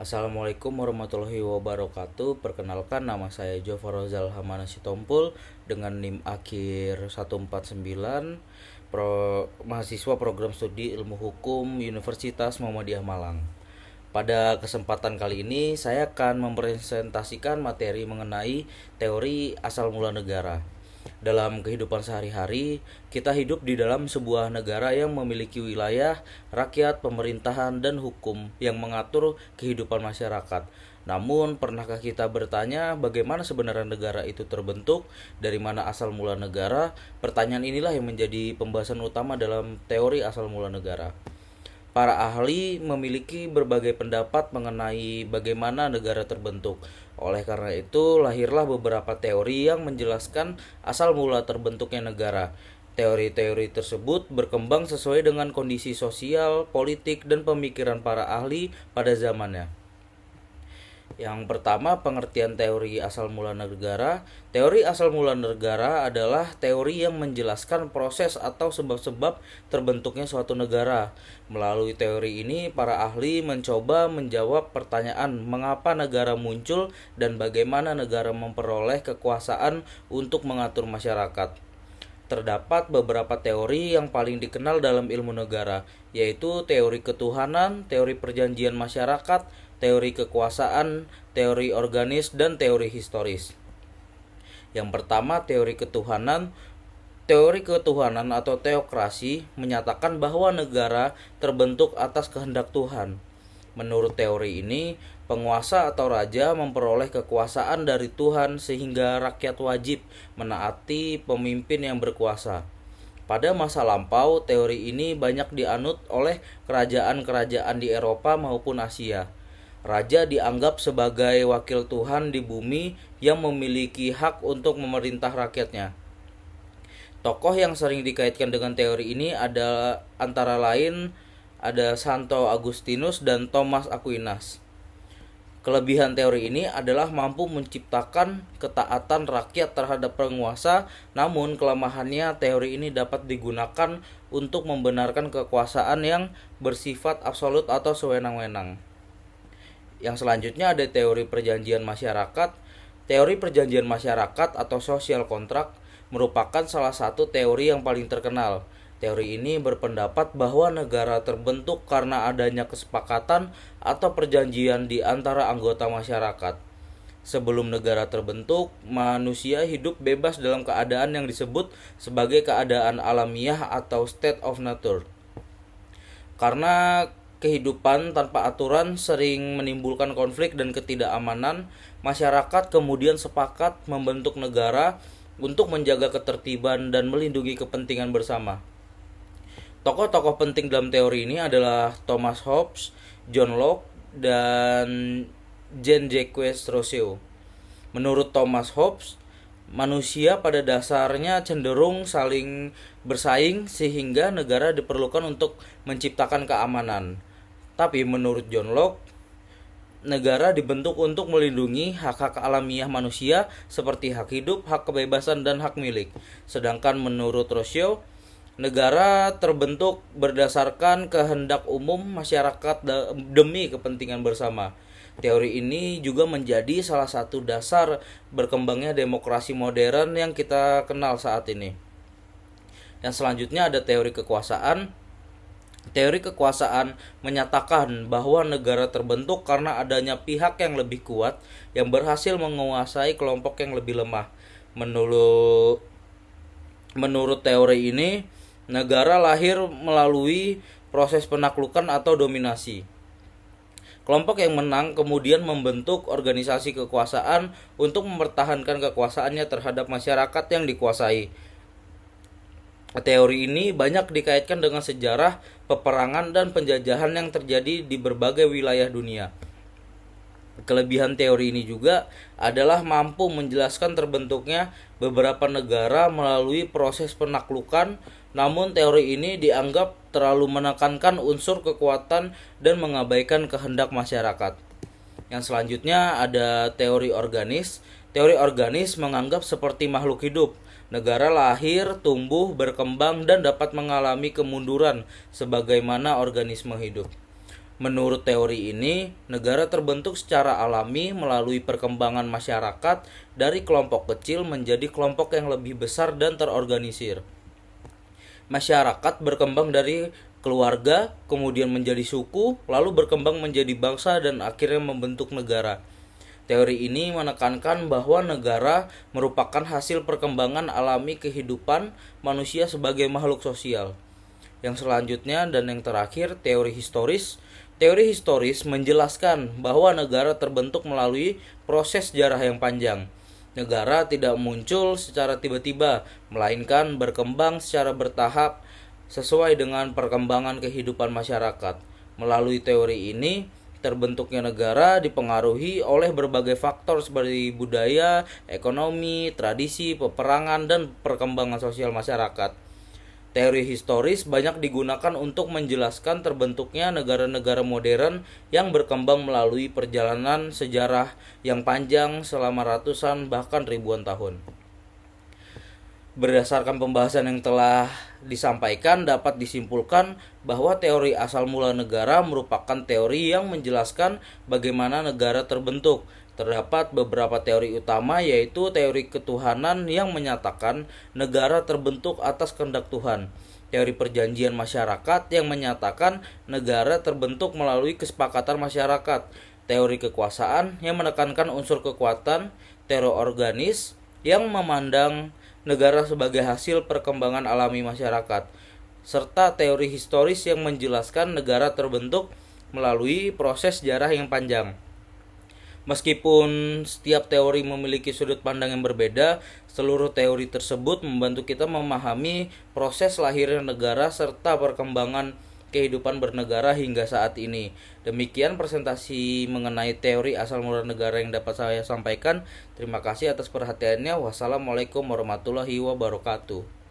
Assalamualaikum warahmatullahi wabarakatuh. Perkenalkan, nama saya Jova Rozal Hamana Sitompul dengan NIM akhir 149, mahasiswa program studi Ilmu Hukum Universitas Muhammadiyah Malang. Pada kesempatan kali ini saya akan mempresentasikan materi mengenai teori asal mula negara. Dalam kehidupan sehari-hari, kita hidup di dalam sebuah negara yang memiliki wilayah, rakyat, pemerintahan, dan hukum yang mengatur kehidupan masyarakat. Namun, pernahkah kita bertanya bagaimana sebenarnya negara itu terbentuk? Dari mana asal mula negara? Pertanyaan inilah yang menjadi pembahasan utama dalam teori asal mula negara. Para ahli memiliki berbagai pendapat mengenai bagaimana negara terbentuk. Oleh karena itu, lahirlah beberapa teori yang menjelaskan asal mula terbentuknya negara. Teori-teori tersebut berkembang sesuai dengan kondisi sosial, politik, dan pemikiran para ahli pada zamannya. Yang pertama, pengertian teori asal mula negara. Teori asal mula negara adalah teori yang menjelaskan proses atau sebab-sebab terbentuknya suatu negara. Melalui teori ini, para ahli mencoba menjawab pertanyaan mengapa negara muncul dan bagaimana negara memperoleh kekuasaan untuk mengatur masyarakat. Terdapat beberapa teori yang paling dikenal dalam ilmu negara, yaitu teori ketuhanan, teori perjanjian masyarakat, teori kekuasaan, teori organis, dan teori historis. Yang pertama, teori ketuhanan. Teori ketuhanan atau teokrasi menyatakan bahwa negara terbentuk atas kehendak Tuhan. Menurut teori ini, penguasa atau raja memperoleh kekuasaan dari Tuhan sehingga rakyat wajib menaati pemimpin yang berkuasa. Pada masa lampau, teori ini banyak dianut oleh kerajaan-kerajaan di Eropa maupun Asia. Raja dianggap sebagai wakil Tuhan di bumi yang memiliki hak untuk memerintah rakyatnya. Tokoh yang sering dikaitkan dengan teori ini ada antara lain ada Santo Agustinus dan Thomas Aquinas. Kelebihan teori ini adalah mampu menciptakan ketaatan rakyat terhadap penguasa, namun kelemahannya teori ini dapat digunakan untuk membenarkan kekuasaan yang bersifat absolut atau sewenang-wenang. Yang selanjutnya ada teori perjanjian masyarakat. Teori perjanjian masyarakat atau social contract merupakan salah satu teori yang paling terkenal. Teori ini berpendapat bahwa negara terbentuk karena adanya kesepakatan atau perjanjian di antara anggota masyarakat. Sebelum negara terbentuk, manusia hidup bebas dalam keadaan yang disebut sebagai keadaan alamiah atau state of nature. Karena kehidupan tanpa aturan sering menimbulkan konflik dan ketidakamanan, masyarakat kemudian sepakat membentuk negara untuk menjaga ketertiban dan melindungi kepentingan bersama. Tokoh-tokoh penting dalam teori ini adalah Thomas Hobbes, John Locke, dan Jean-Jacques Rousseau. Menurut Thomas Hobbes, manusia pada dasarnya cenderung saling bersaing sehingga negara diperlukan untuk menciptakan keamanan. Tapi menurut John Locke, negara dibentuk untuk melindungi hak-hak alamiah manusia seperti hak hidup, hak kebebasan, dan hak milik. Sedangkan menurut Rousseau, negara terbentuk berdasarkan kehendak umum masyarakat demi kepentingan bersama. Teori ini juga menjadi salah satu dasar berkembangnya demokrasi modern yang kita kenal saat ini. Yang selanjutnya ada teori kekuasaan. Teori kekuasaan menyatakan bahwa negara terbentuk karena adanya pihak yang lebih kuat yang berhasil menguasai kelompok yang lebih lemah. Menurut teori ini, negara lahir melalui proses penaklukan atau dominasi. Kelompok yang menang kemudian membentuk organisasi kekuasaan untuk mempertahankan kekuasaannya terhadap masyarakat yang dikuasai. Teori ini banyak dikaitkan dengan sejarah, peperangan, dan penjajahan yang terjadi di berbagai wilayah dunia. Kelebihan teori ini juga adalah mampu menjelaskan terbentuknya beberapa negara melalui proses penaklukan, namun teori ini dianggap terlalu menekankan unsur kekuatan dan mengabaikan kehendak masyarakat. Yang selanjutnya ada teori organis. Teori organis menganggap seperti makhluk hidup. Negara lahir, tumbuh, berkembang, dan dapat mengalami kemunduran sebagaimana organisme hidup. Menurut teori ini, negara terbentuk secara alami melalui perkembangan masyarakat dari kelompok kecil menjadi kelompok yang lebih besar dan terorganisir. Masyarakat berkembang dari keluarga, kemudian menjadi suku, lalu berkembang menjadi bangsa dan akhirnya membentuk negara. Teori ini menekankan bahwa negara merupakan hasil perkembangan alami kehidupan manusia sebagai makhluk sosial. Yang selanjutnya dan yang terakhir, teori historis. Teori historis menjelaskan bahwa negara terbentuk melalui proses sejarah yang panjang. Negara tidak muncul secara tiba-tiba, melainkan berkembang secara bertahap sesuai dengan perkembangan kehidupan masyarakat. Melalui teori ini, terbentuknya negara dipengaruhi oleh berbagai faktor seperti budaya, ekonomi, tradisi, peperangan, dan perkembangan sosial masyarakat. Teori historis banyak digunakan untuk menjelaskan terbentuknya negara-negara modern yang berkembang melalui perjalanan sejarah yang panjang selama ratusan bahkan ribuan tahun. Berdasarkan pembahasan yang telah disampaikan, dapat disimpulkan bahwa teori asal mula negara merupakan teori yang menjelaskan bagaimana negara terbentuk. Terdapat beberapa teori utama, yaitu teori ketuhanan yang menyatakan negara terbentuk atas kehendak Tuhan, teori perjanjian masyarakat yang menyatakan negara terbentuk melalui kesepakatan masyarakat, teori kekuasaan yang menekankan unsur kekuatan, teori organis yang memandang negara sebagai hasil perkembangan alami masyarakat, serta teori historis yang menjelaskan negara terbentuk melalui proses sejarah yang panjang. Meskipun setiap teori memiliki sudut pandang yang berbeda, seluruh teori tersebut membantu kita memahami proses lahirnya negara serta perkembangan kehidupan bernegara hingga saat ini. Demikian presentasi mengenai teori asal mula negara yang dapat saya sampaikan. Terima kasih atas perhatiannya. Wassalamualaikum warahmatullahi wabarakatuh.